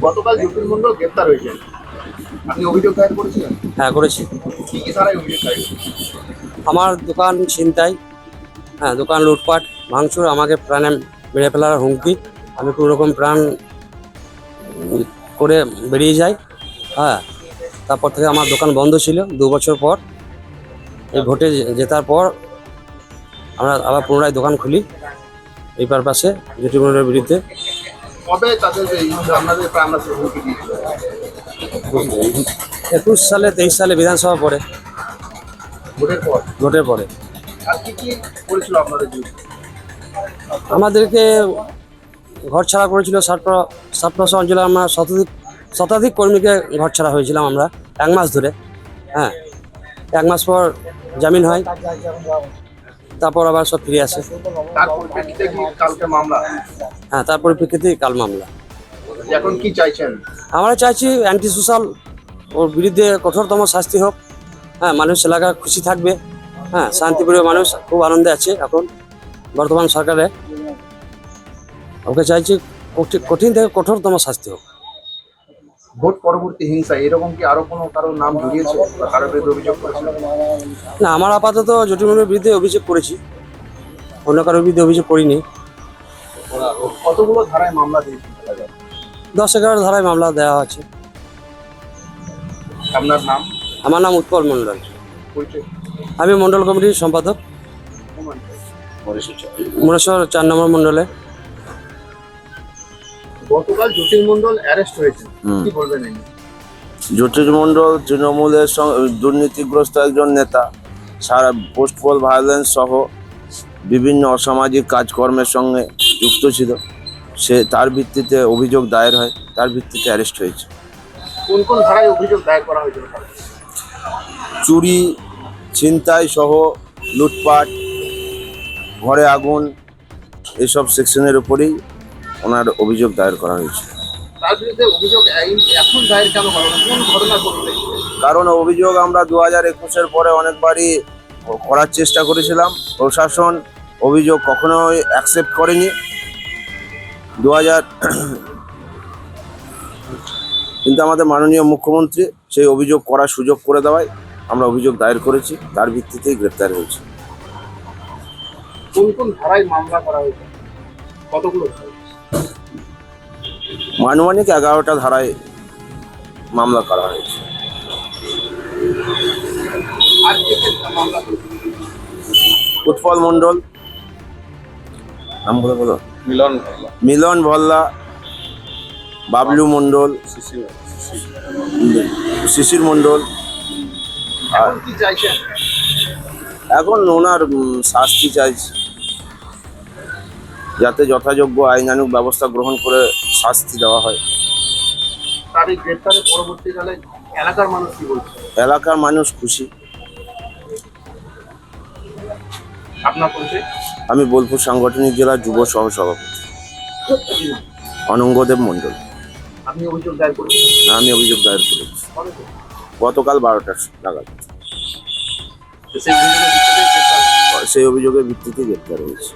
গতকাল জ্যোতির মন্ডল গ্রেপ্তার হয়েছেন, আপনি অভিযোগ দায়ের করেছিলেন? হ্যাঁ, করেছি। কি কি ধারায় অভিযোগ দায়ের করেছেন? আমার দোকান ছিনতাই, হ্যাঁ, দোকান লুটপাট, ভাঙচুর, আমাকে প্রাণে মেরে ফেলার হুমকি। আমি কোনো রকম প্রাণ করে বেরিয়ে যাই। হ্যাঁ, তারপর থেকে আমার দোকান বন্ধ ছিল 2 বছর পর। এই ভোটে জেতার পর আমরা আবার পুনরায় দোকান খুলি এই পারপাসে, জ্যোতি মন্ডলের বিরুদ্ধে। কবে তাদের আপনাদের প্রাণ নাশের হুমকি দিয়েছিল? 21 সালে 23 সালে বিধানসভা পরে, ভোটের পর? ভোটের পরে আর কি কি করেছিল আপনাদের বিরুদ্ধে? আমাদেরকে ঘর ছাড়া করেছিল। সাতপাশা অঞ্চলে আমরা শতাধিক কর্মীকে ঘর ছাড়া হয়েছিলাম আমরা 1 মাস ধরে। হ্যাঁ, 1 মাস পর জামিন হয়, তারপর আবার সব ফিরে আসে। তার পরিপ্রেক্ষিতে কি কালকে মামলা? হ্যাঁ, তার পরিপ্রেক্ষিতে কাল মামলা। এখন কি চাইছেন? আমরা চাইছি অ্যান্টি সোশ্যাল, ওর বিরুদ্ধে কঠোরতম শাস্তি হোক। হ্যাঁ, মানুষ এলাকা খুশি থাকবে। হ্যাঁ, শান্তিপ্রিয় মানুষ খুব আনন্দে আছে এখন বর্তমান সরকারে। ওকে চাইছি কঠিন থেকে কঠোরতম শাস্তি হোক। ভোট পরবর্তী হিংসা এরকম কি আরো কোনো কারোর নাম জড়িয়েছে বা কারোর বিরুদ্ধে অভিযোগ করেছেন? না, আমার আপাতত জ্যোতি মন্ডলের বিরুদ্ধে অভিযোগ করেছি, অন্য কারোর বিরুদ্ধে অভিযোগ করিনি। কতগুলো ধারায় মামলা দিয়েছেন? 10-11 ধারায় মামলা দেওয়া আছে। আপনার নাম? আমার নাম উৎপল মণ্ডল। পরিচয়? আমি মণ্ডল কমিটির সম্পাদক, মনেশ্বর 4 নম্বর মণ্ডলে। গতকাল জ্যোতির মন্ডল অ্যারেস্ট হয়েছে, কি বলবেন? জ্যোতির মন্ডল তৃণমূলের দুর্নীতিগ্রস্ত একজন নেতা। সারা পোস্টপল ভায়োলেন্স সহ বিভিন্ন অসামাজিক কাজকর্মের সঙ্গে যুক্ত ছিল। তার ভিত্তিতে অভিযোগ দায়ের হয়, তার ভিত্তিতে অ্যারেস্ট হয়েছে। কোন কোন ধারায় অভিযোগ দায়ের করা হয়েছিল? চুরি, ছিনতাই সহ লুটপাট, ঘরে আগুন, এসব সেকশনের উপরেই ওনার অভিযোগ দায়ের করা হয়েছে। তার বিরুদ্ধে অভিযোগ এখন দায়ের কেন হলো না? কোন ঘটনা ঘটবে? কারণ অভিযোগ আমরা 2021-এর পরে অনেকবারই করার চেষ্টা করেছিলাম, প্রশাসন অভিযোগ কখনোই অ্যাকসেপ্ট করেনি। 2000 কিন্তু আমাদের মাননীয় মুখ্যমন্ত্রী সেই অভিযোগ করার সুযোগ করে দেওয়ায় আমরা অভিযোগ দায়ের করেছি, তার ভিত্তিতেই গ্রেপ্তার হয়েছে। কোন কোন ধারায় মামলা করা হয়েছে? কতগুলো? আনুমানিক 11টা ধারায় মামলা করা হয়েছে। আর কে কে মামলা করেছে? উৎপল মণ্ডল, নাম বলো, মিলন ভল্লা, বাবলু মণ্ডল, শিশির মণ্ডল। এখন কি চাইছেন? এখন ওনার শাস্তি চাইছে, যাতে যথাযোগ্য আইনানুগ ব্যবস্থা গ্রহণ করে শাস্তি দেওয়া হয়। তার এই গ্রেপ্তারের পরবর্তীকালে এলাকার মানুষ কি বলছে? এলাকার মানুষ খুশি। আপনার পরিচয়? আমি বোলপুর সাংগঠনিক জেলার যুব সহসভাপতি অনঙ্গদেব মণ্ডল। আপনি অভিযোগ দায়ের করেছেন? আমি অভিযোগ দায়ের করেছি গতকাল 12টা নাগাদ। সেই অভিযোগের ভিত্তিতে গ্রেপ্তার? সেই অভিযোগের ভিত্তিতে গ্রেপ্তার হয়েছে।